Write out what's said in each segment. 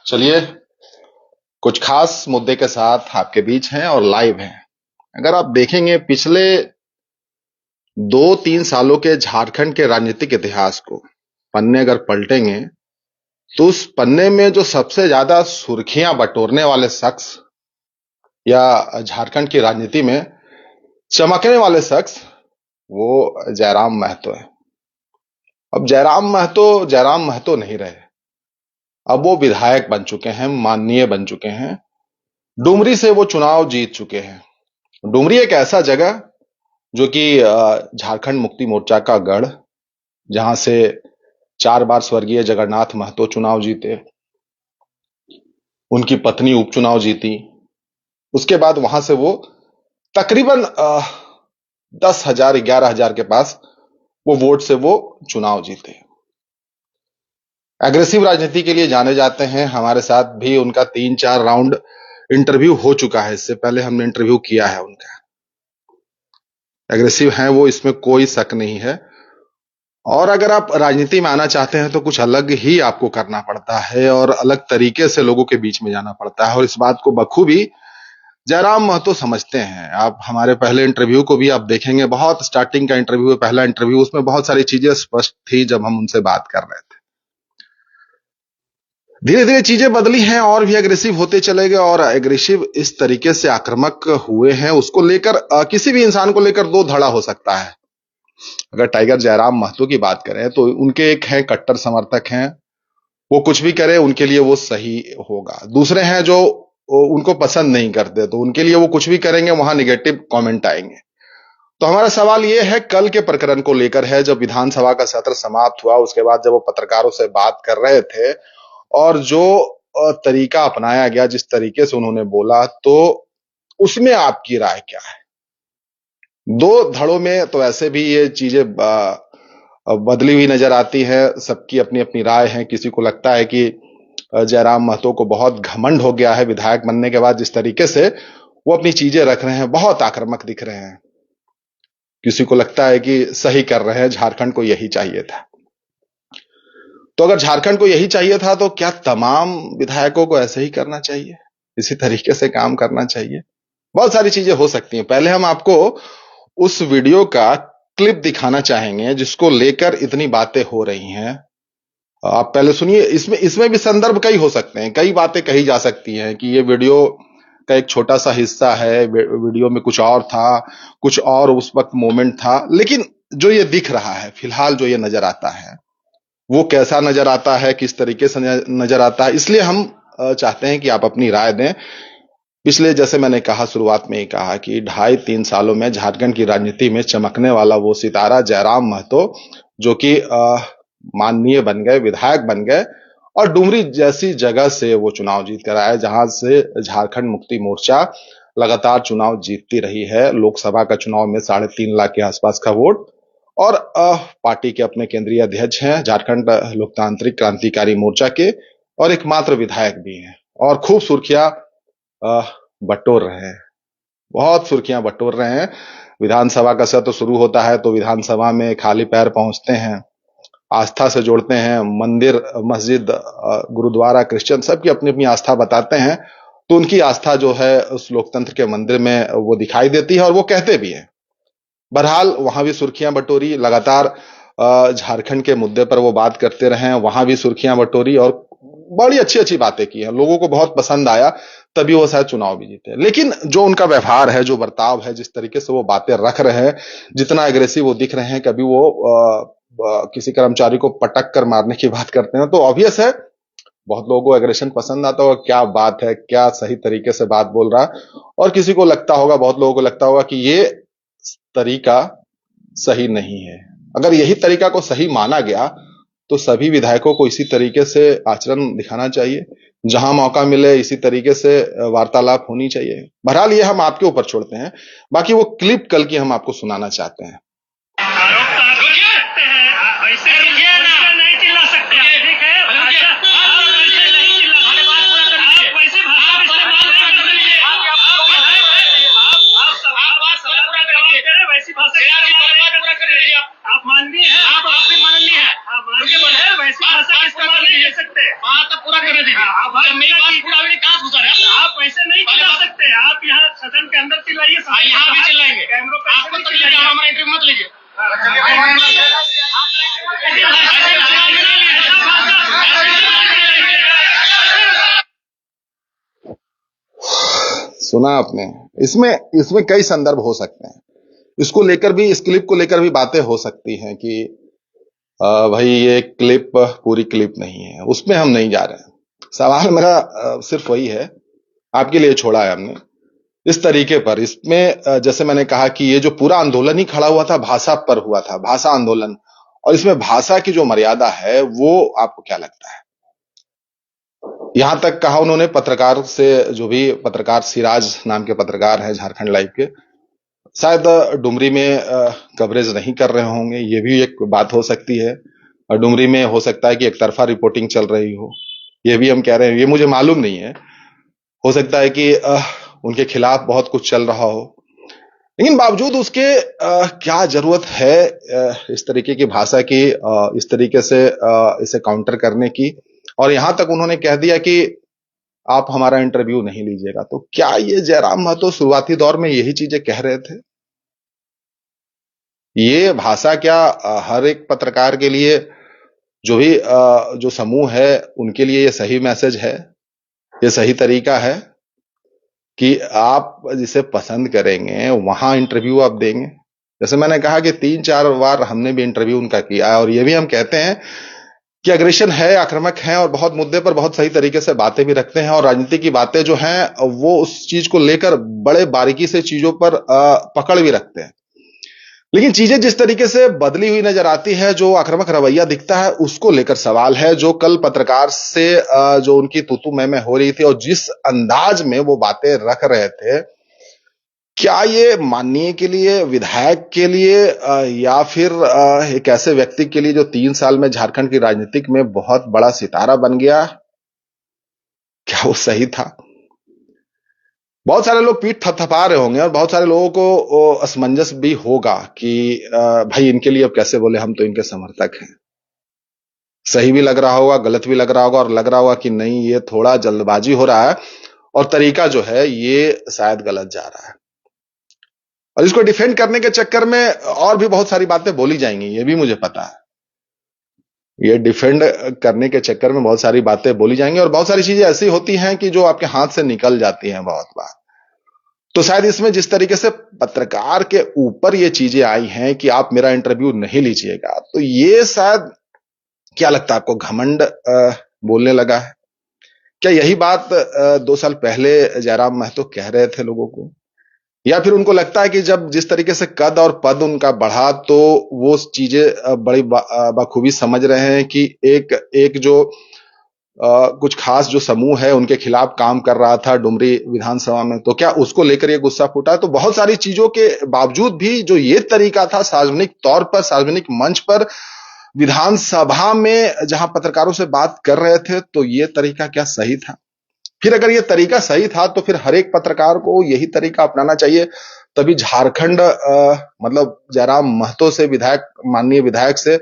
चलिए, कुछ खास मुद्दे के साथ आपके बीच हैं और लाइव हैं। अगर आप देखेंगे पिछले 2-3 सालों के झारखंड के राजनीतिक इतिहास को पन्ने अगर पलटेंगे तो उस पन्ने में जो सबसे ज्यादा सुर्खियां बटोरने वाले शख्स या झारखंड की राजनीति में चमकने वाले शख्स वो जयराम महतो है। अब जयराम महतो नहीं रहे। अब वो विधायक बन चुके हैं, माननीय बन चुके हैं। डुमरी से वो चुनाव जीत चुके हैं। डुमरी एक ऐसा जगह जो कि झारखंड मुक्ति मोर्चा का गढ़, जहां से 4 बार स्वर्गीय जगन्नाथ महतो चुनाव जीते, उनकी पत्नी उपचुनाव जीती। उसके बाद वहां से वो तकरीबन 10,000 11,000 के पास वो वोट से वो चुनाव जीते। एग्रेसिव राजनीति के लिए जाने जाते हैं। हमारे साथ भी उनका 3-4 राउंड इंटरव्यू हो चुका है। इससे पहले हमने इंटरव्यू किया है उनका। एग्रेसिव हैं वो, इसमें कोई शक नहीं है। और अगर आप राजनीति में आना चाहते हैं तो कुछ अलग ही आपको करना पड़ता है और अलग तरीके से लोगों के बीच में जाना पड़ता है, और इस बात को बखूबी जयराम महतो समझते हैं। आप हमारे पहले इंटरव्यू को भी आप देखेंगे, बहुत स्टार्टिंग का इंटरव्यू, पहला इंटरव्यू, उसमें बहुत सारी चीजें स्पष्ट थी जब हम उनसे बात कर रहे थे। धीरे धीरे चीजें बदली हैं और भी एग्रेसिव होते चले गए, और एग्रेसिव इस तरीके से आक्रामक हुए हैं, उसको लेकर किसी भी इंसान को लेकर दो धड़ा हो सकता है। अगर टाइगर जयराम महतो की बात करें तो उनके एक हैं कट्टर समर्थक हैं, वो कुछ भी करे उनके लिए वो सही होगा। दूसरे हैं जो उनको पसंद नहीं करते, तो उनके लिए वो कुछ भी करेंगे, वहां निगेटिव कमेंट आएंगे। तो हमारा सवाल ये है, कल के प्रकरण को लेकर है। जब विधानसभा का सत्र समाप्त हुआ, उसके बाद जब वो पत्रकारों से बात कर रहे थे और जो तरीका अपनाया गया, जिस तरीके से उन्होंने बोला, तो उसमें आपकी राय क्या है? दो धड़ों में तो ऐसे भी ये चीजें बदली हुई नजर आती है। सबकी अपनी अपनी राय है। किसी को लगता है कि जयराम महतो को बहुत घमंड हो गया है विधायक बनने के बाद, जिस तरीके से वो अपनी चीजें रख रहे हैं, बहुत आक्रामक दिख रहे हैं। किसी को लगता है कि सही कर रहे हैं, झारखंड को यही चाहिए था। तो अगर झारखंड को यही चाहिए था तो क्या तमाम विधायकों को ऐसे ही करना चाहिए, इसी तरीके से काम करना चाहिए? बहुत सारी चीजें हो सकती हैं। पहले हम आपको उस वीडियो का क्लिप दिखाना चाहेंगे जिसको लेकर इतनी बातें हो रही हैं। आप पहले सुनिए। इसमें भी संदर्भ कई हो सकते हैं, कई बातें कही जा सकती हैं कि ये वीडियो का एक छोटा सा हिस्सा है, वीडियो में कुछ और था, कुछ और उस वक्त मोमेंट था, लेकिन जो ये दिख रहा है फिलहाल, जो ये नजर आता है, वो कैसा नजर आता है, किस तरीके से नजर आता है, इसलिए हम चाहते हैं कि आप अपनी राय दें। पिछले, जैसे मैंने कहा, शुरुआत में ही कहा कि 2.5-3 सालों में झारखंड की राजनीति में चमकने वाला वो सितारा जयराम महतो, जो कि माननीय बन गए, विधायक बन गए, और डुमरी जैसी जगह से वो चुनाव जीत कर आए, जहां से झारखंड मुक्ति मोर्चा लगातार चुनाव जीतती रही है। लोकसभा का चुनाव में 3.5 लाख के आसपास का वोट, और पार्टी के अपने केंद्रीय अध्यक्ष हैं, झारखंड लोकतांत्रिक क्रांतिकारी मोर्चा के, और एकमात्र विधायक भी हैं, और खूब सुर्खियां बटोर रहे हैं, बहुत सुर्खियां बटोर रहे हैं। विधानसभा का सत्र शुरू होता है तो विधानसभा में खाली पैर पहुंचते हैं, आस्था से जोड़ते हैं। मंदिर, मस्जिद, गुरुद्वारा, क्रिश्चियन, सबकी अपनी अपनी आस्था बताते हैं, तो उनकी आस्था जो है उस लोकतंत्र के मंदिर में वो दिखाई देती है, और वो कहते भी हैं। बहरहाल वहां भी सुर्खियां बटोरी, लगातार झारखंड के मुद्दे पर वो बात करते रहे, वहां भी सुर्खियां बटोरी और बड़ी अच्छी अच्छी बातें की हैं। लोगों को बहुत पसंद आया, तभी वो शायद चुनाव भी जीते। लेकिन जो उनका व्यवहार है, जो बर्ताव है, जिस तरीके से वो बातें रख रहे हैं, जितना एग्रेसिव वो दिख रहे हैं, कभी वो किसी कर्मचारी को पटक कर मारने की बात करते हैं, तो ऑब्वियस है बहुत लोगों को एग्रेशन पसंद आता होगा। क्या बात है, क्या सही तरीके से बात बोल रहा है। और किसी को लगता होगा, बहुत लोगों को लगता होगा कि ये तरीका सही नहीं है। अगर यही तरीका को सही माना गया तो सभी विधायकों को इसी तरीके से आचरण दिखाना चाहिए, जहां मौका मिले इसी तरीके से वार्तालाप होनी चाहिए। बहरहाल ये हम आपके ऊपर छोड़ते हैं। बाकी वो क्लिप कल की हम आपको सुनाना चाहते हैं। आप माननीय हैं, आप भी माननीय हैं, वैसी भाषा का इस्तेमाल नहीं कर सकते। बात तो पूरा करने दीजिए। जब मेरी बात पूरा हुई कहाँ घुसा रहे आप? ऐसे नहीं चिल्ला सकते। आप यहाँ सदन के अंदर चिल्लाइए, यहाँ भी चिल्लाएंगे। आपको तो हमारा इंटरव्यू मत लीजिए। सुना आपने? इसमें इसमें कई संदर्भ हो सकते हैं। इसको लेकर भी, इस क्लिप को लेकर भी बातें हो सकती हैं कि भाई ये क्लिप पूरी क्लिप नहीं है, उसमें हम नहीं जा रहे हैं। सवाल मेरा सिर्फ वही है, आपके लिए छोड़ा है हमने इस तरीके पर। इसमें जैसे मैंने कहा कि ये जो पूरा आंदोलन ही खड़ा हुआ था भाषा पर हुआ था, भाषा आंदोलन, और इसमें भाषा की जो मर्यादा है वो आपको क्या लगता है? यहां तक कहा उन्होंने पत्रकार से, जो भी पत्रकार सिराज नाम के पत्रकार हैं झारखंड लाइव के, शायद डुमरी में कवरेज नहीं कर रहे होंगे, ये भी एक बात हो सकती है। और डुमरी में हो सकता है कि एक तरफा रिपोर्टिंग चल रही हो, ये भी हम कह रहे हैं, ये मुझे मालूम नहीं है। हो सकता है कि उनके खिलाफ बहुत कुछ चल रहा हो, लेकिन बावजूद उसके क्या जरूरत है इस तरीके की भाषा की, इस तरीके से इसे काउंटर करने की। और यहां तक उन्होंने कह दिया कि आप हमारा इंटरव्यू नहीं लीजिएगा। तो क्या ये जयराम महतो शुरुआती दौर में यही चीजें कह रहे थे? ये भाषा क्या हर एक पत्रकार के लिए, जो भी जो समूह है उनके लिए ये सही मैसेज है, ये सही तरीका है कि आप जिसे पसंद करेंगे वहां इंटरव्यू आप देंगे? जैसे मैंने कहा कि 3-4 बार हमने भी इंटरव्यू उनका किया है, और ये भी हम कहते हैं कि अग्रेशन है, आक्रामक है, और बहुत मुद्दे पर बहुत सही तरीके से बातें भी रखते हैं, और राजनीति की बातें जो हैं वो उस चीज को लेकर बड़े बारीकी से चीजों पर पकड़ भी रखते हैं। लेकिन चीजें जिस तरीके से बदली हुई नजर आती है, जो आक्रामक रवैया दिखता है, उसको लेकर सवाल है। जो कल पत्रकार से जो उनकी तू मैं हो रही थी और जिस अंदाज में वो बातें रख रहे थे, क्या ये माननीय के लिए, विधायक के लिए, या फिर एक ऐसे व्यक्ति के लिए जो 3 साल में झारखंड की राजनीतिक में बहुत बड़ा सितारा बन गया, क्या वो सही था? बहुत सारे लोग पीठ थपथपा रहे होंगे और बहुत सारे लोगों को असमंजस भी होगा कि भाई इनके लिए अब कैसे बोले, हम तो इनके समर्थक हैं। सही भी लग रहा होगा, गलत भी लग रहा होगा, और लग रहा होगा कि नहीं ये थोड़ा जल्दबाजी हो रहा है और तरीका जो है ये शायद गलत जा रहा है। और इसको डिफेंड करने के चक्कर में और भी बहुत सारी बातें बोली जाएंगी, ये भी मुझे पता है। ये डिफेंड करने के चक्कर में बहुत सारी बातें बोली जाएंगी, और बहुत सारी चीजें ऐसी होती हैं कि जो आपके हाथ से निकल जाती हैं बहुत बार। तो शायद इसमें जिस तरीके से पत्रकार के ऊपर ये चीजें आई हैं कि आप मेरा इंटरव्यू नहीं लीजिएगा, तो ये शायद, क्या लगता है आपको, घमंड बोलने लगा है? क्या यही बात 2 साल पहले जयराम महतो कह रहे थे लोगों को? या फिर उनको लगता है कि जब जिस तरीके से कद और पद उनका बढ़ा, तो वो चीजें बड़ी बखूबी समझ रहे हैं कि एक जो कुछ खास जो समूह है उनके खिलाफ काम कर रहा था डुमरी विधानसभा में, तो क्या उसको लेकर ये गुस्सा फूटा? तो बहुत सारी चीजों के बावजूद भी जो ये तरीका था सार्वजनिक तौर पर, सार्वजनिक मंच पर, विधानसभा में जहां पत्रकारों से बात कर रहे थे, तो ये तरीका क्या सही था? फिर अगर ये तरीका सही था तो फिर हर एक पत्रकार को यही तरीका अपनाना चाहिए, तभी झारखंड मतलब जयराम महतो से, विधायक, माननीय विधायक से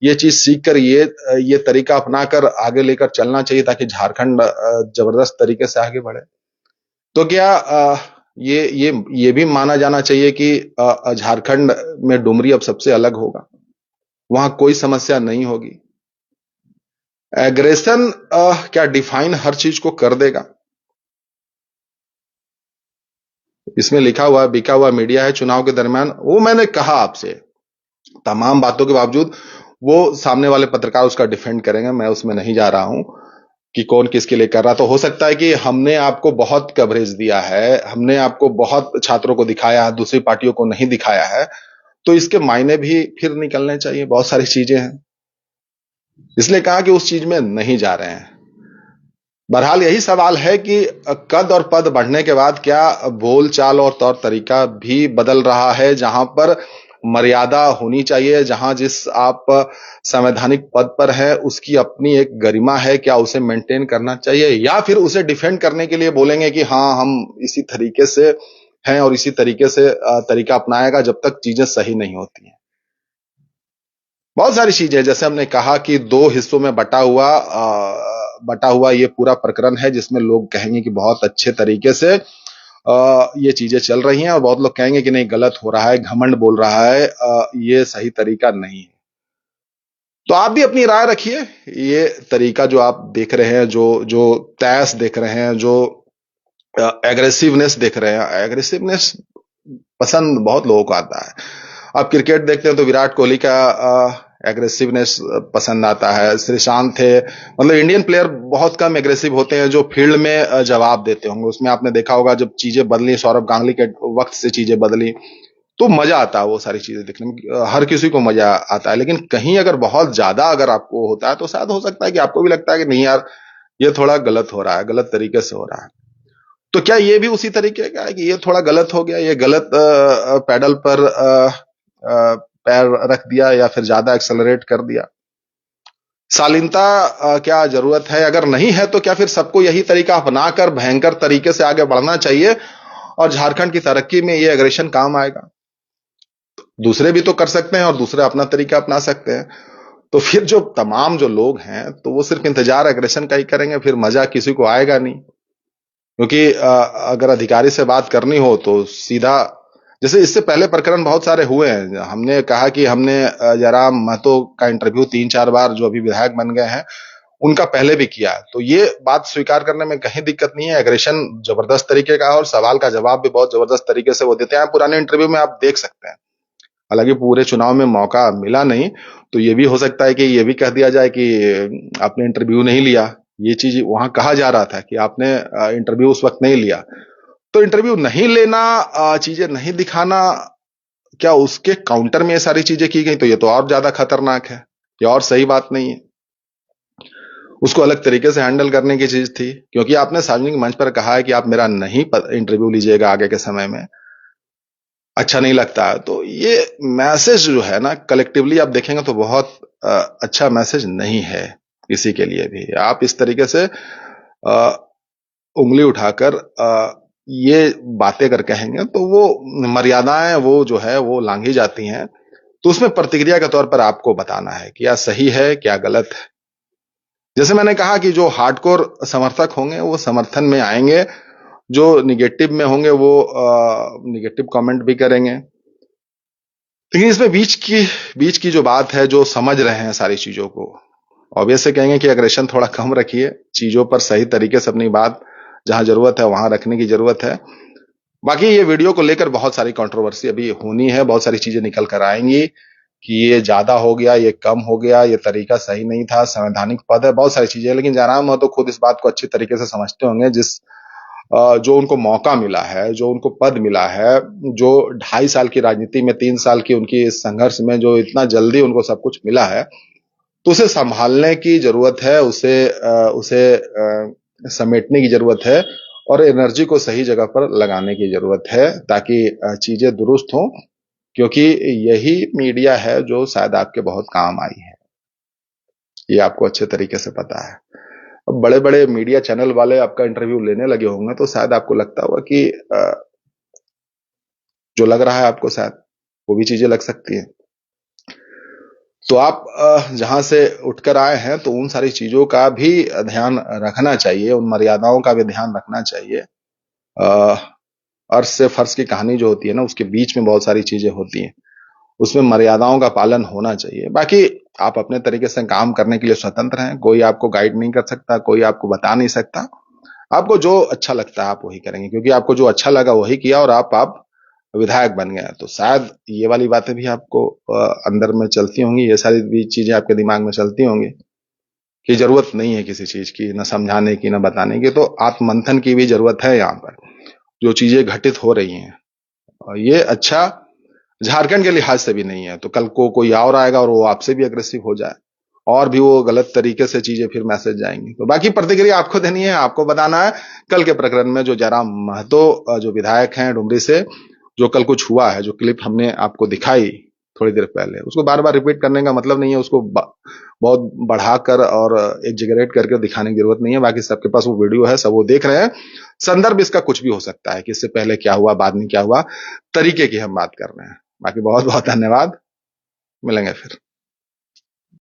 ये चीज सीखकर ये तरीका अपनाकर आगे लेकर चलना चाहिए, ताकि झारखंड जबरदस्त तरीके से आगे बढ़े। तो क्या ये भी माना जाना चाहिए कि झारखंड में डुमरी अब सबसे अलग होगा, वहां कोई समस्या नहीं होगी? एग्रेशन क्या डिफाइन हर चीज को कर देगा? इसमें लिखा हुआ बिका हुआ मीडिया है चुनाव के दरमियान। वो मैंने कहा आपसे, तमाम बातों के बावजूद वो सामने वाले पत्रकार उसका डिफेंड करेंगे, मैं उसमें नहीं जा रहा हूं कि कौन किसके लिए कर रहा। तो हो सकता है कि हमने आपको बहुत कवरेज दिया है, हमने आपको बहुत छात्रों को दिखाया है, दूसरी पार्टियों को नहीं दिखाया है, तो इसके मायने भी फिर निकलने चाहिए। बहुत सारी चीजें हैं, इसलिए कहा कि उस चीज में नहीं जा रहे हैं। बहरहाल यही सवाल है कि कद और पद बढ़ने के बाद क्या बोल चाल और तौर तरीका भी बदल रहा है? जहां पर मर्यादा होनी चाहिए, जहां जिस आप संवैधानिक पद पर है उसकी अपनी एक गरिमा है, क्या उसे मेंटेन करना चाहिए, या फिर उसे डिफेंड करने के लिए बोलेंगे कि हाँ हम इसी तरीके से हैं और इसी तरीके से तरीका अपनाएगा जब तक चीजें सही नहीं होती हैं? बहुत सारी चीजें, जैसे हमने कहा कि 2 हिस्सों में बटा हुआ बटा हुआ ये पूरा प्रकरण है जिसमें लोग कहेंगे कि बहुत अच्छे तरीके से ये चीजें चल रही हैं और बहुत लोग कहेंगे कि नहीं गलत हो रहा है, घमंड बोल रहा है, ये सही तरीका नहीं है। तो आप भी अपनी राय रखिए। ये तरीका जो आप देख रहे हैं, जो जो तैस देख रहे हैं, जो एग्रेसिवनेस देख रहे हैं, एग्रेसिवनेस पसंद बहुत लोगों को आता है। आप क्रिकेट देखते हैं तो विराट कोहली का एग्रेसिवनेस पसंद आता है, श्रीशांत थे, मतलब इंडियन प्लेयर बहुत कम एग्रेसिव होते हैं जो फील्ड में जवाब देते होंगे। उसमें आपने देखा होगा जब चीजें बदली, सौरभ गांगुली के वक्त से चीजें बदली, तो मजा आता है वो सारी चीजें देखने में, हर किसी को मजा आता है। लेकिन कहीं अगर बहुत ज्यादा अगर आपको होता है तो शायद हो सकता है कि आपको भी लगता है कि नहीं यार ये थोड़ा गलत हो रहा है, गलत तरीके से हो रहा है। तो क्या ये भी उसी तरीके का है कि ये थोड़ा गलत हो गया, ये गलत पैडल पर पैर रख दिया या फिर ज्यादा एक्सेलरेट कर दिया? शालीनता क्या जरूरत है? अगर नहीं है तो क्या फिर सबको यही तरीका अपनाकर भयंकर तरीके से आगे बढ़ना चाहिए और झारखंड की तरक्की में ये एग्रेशन काम आएगा? दूसरे भी तो कर सकते हैं और दूसरे अपना तरीका अपना सकते हैं। तो फिर जो तमाम जो लोग हैं तो वो सिर्फ इंतजार एग्रेशन का ही करेंगे, फिर मजा किसी को आएगा नहीं। क्योंकि अगर अधिकारी से बात करनी हो तो सीधा, जैसे इससे पहले प्रकरण बहुत सारे हुए हैं। हमने कहा कि हमने जयराम महतो का इंटरव्यू 3-4 बार जो अभी विधायक बन गए हैं उनका पहले भी किया, तो ये बात स्वीकार करने में कहीं दिक्कत नहीं है। एग्रेशन जबरदस्त तरीके का है और सवाल का जवाब भी बहुत जबरदस्त तरीके से वो देते हैं, पुराने इंटरव्यू में आप देख सकते हैं। हालांकि पूरे चुनाव में मौका मिला नहीं, तो ये भी हो सकता है कि ये भी कह दिया जाए कि आपने इंटरव्यू नहीं लिया। ये चीज वहां कहा जा रहा था कि आपने इंटरव्यू उस वक्त नहीं लिया। तो इंटरव्यू नहीं लेना, चीजें नहीं दिखाना, क्या उसके काउंटर में ये सारी चीजें की गई? तो ये तो और ज्यादा खतरनाक है, ये और सही बात नहीं है। उसको अलग तरीके से हैंडल करने की चीज थी, क्योंकि आपने सार्वजनिक मंच पर कहा है कि आप मेरा नहीं इंटरव्यू लीजिएगा आगे के समय में, अच्छा नहीं लगता है। तो ये मैसेज जो है ना, कलेक्टिवली आप देखेंगे तो बहुत अच्छा मैसेज नहीं है किसी के लिए भी। आप इस तरीके से उंगली उठाकर ये बातें अगर कहेंगे तो वो मर्यादाएं वो जो है वो लांघी जाती हैं। तो उसमें प्रतिक्रिया के तौर पर आपको बताना है कि क्या सही है क्या गलत है। जैसे मैंने कहा कि जो हार्डकोर समर्थक होंगे वो समर्थन में आएंगे, जो निगेटिव में होंगे वो निगेटिव कमेंट भी करेंगे। लेकिन इसमें बीच की जो बात है, जो समझ रहे हैं सारी चीजों को, ऑब्वियसली कहेंगे कि एग्रेशन थोड़ा कम रखिए, चीजों पर सही तरीके से अपनी बात जहां जरूरत है वहां रखने की जरूरत है। बाकी ये वीडियो को लेकर बहुत सारी कंट्रोवर्सी अभी होनी है, बहुत सारी चीजें निकल कर आएंगी कि ये ज्यादा हो गया, ये कम हो गया, ये तरीका सही नहीं था, संवैधानिक पद है, बहुत सारी चीजें। लेकिन जयराम महतो खुद इस बात को अच्छी तरीके से समझते होंगे, जो उनको मौका मिला है, जो उनको पद मिला है, जो 2.5 साल की राजनीति में 3 साल की उनकी संघर्ष में जो इतना जल्दी उनको सब कुछ मिला है, तो उसे संभालने की जरूरत है, उसे समेटने की जरूरत है और एनर्जी को सही जगह पर लगाने की जरूरत है ताकि चीजें दुरुस्त हों। क्योंकि यही मीडिया है जो शायद आपके बहुत काम आई है, ये आपको अच्छे तरीके से पता है। अब बड़े बड़े मीडिया चैनल वाले आपका इंटरव्यू लेने लगे होंगे तो शायद आपको लगता होगा कि जो लग रहा है आपको शायद वो भी चीजें लग सकती हैं। तो आप जहां से उठकर आए हैं तो उन सारी चीजों का भी ध्यान रखना चाहिए, उन मर्यादाओं का भी ध्यान रखना चाहिए। अर्श से फर्श की कहानी जो होती है ना, उसके बीच में बहुत सारी चीजें होती हैं, उसमें मर्यादाओं का पालन होना चाहिए। बाकी आप अपने तरीके से काम करने के लिए स्वतंत्र हैं, कोई आपको गाइड नहीं कर सकता, कोई आपको बता नहीं सकता। आपको जो अच्छा लगता है आप वही करेंगे, क्योंकि आपको जो अच्छा लगा वही किया और आप विधायक बन गए। तो शायद ये वाली बातें भी आपको अंदर में चलती होंगी, ये सारी भी चीजें आपके दिमाग में चलती होंगी कि जरूरत नहीं है किसी चीज की, न समझाने की न बताने की। तो आत्ममंथन की भी जरूरत है यहाँ पर, जो चीजें घटित हो रही हैं और ये अच्छा झारखंड के लिहाज से भी नहीं है। तो कल को कोई और आएगा और वो आपसे भी अग्रेसिव हो जाए और भी वो गलत तरीके से चीजें फिर मैसेज जाएंगी। तो बाकी प्रतिक्रिया आपको देनी है, आपको बताना है। कल के प्रकरण में जो जयराम महतो जो विधायक हैं डुमरी से, जो कल कुछ हुआ है, जो क्लिप हमने आपको दिखाई थोड़ी देर पहले, उसको बार बार रिपीट करने का मतलब नहीं है, उसको बहुत बढ़ाकर और एग्जैगरेट करके दिखाने की जरूरत नहीं है। बाकी सबके पास वो वीडियो है, सब वो देख रहे हैं। संदर्भ इसका कुछ भी हो सकता है कि इससे पहले क्या हुआ, बाद में क्या हुआ, तरीके की हम बात कर रहे हैं। बाकी बहुत बहुत धन्यवाद, मिलेंगे फिर।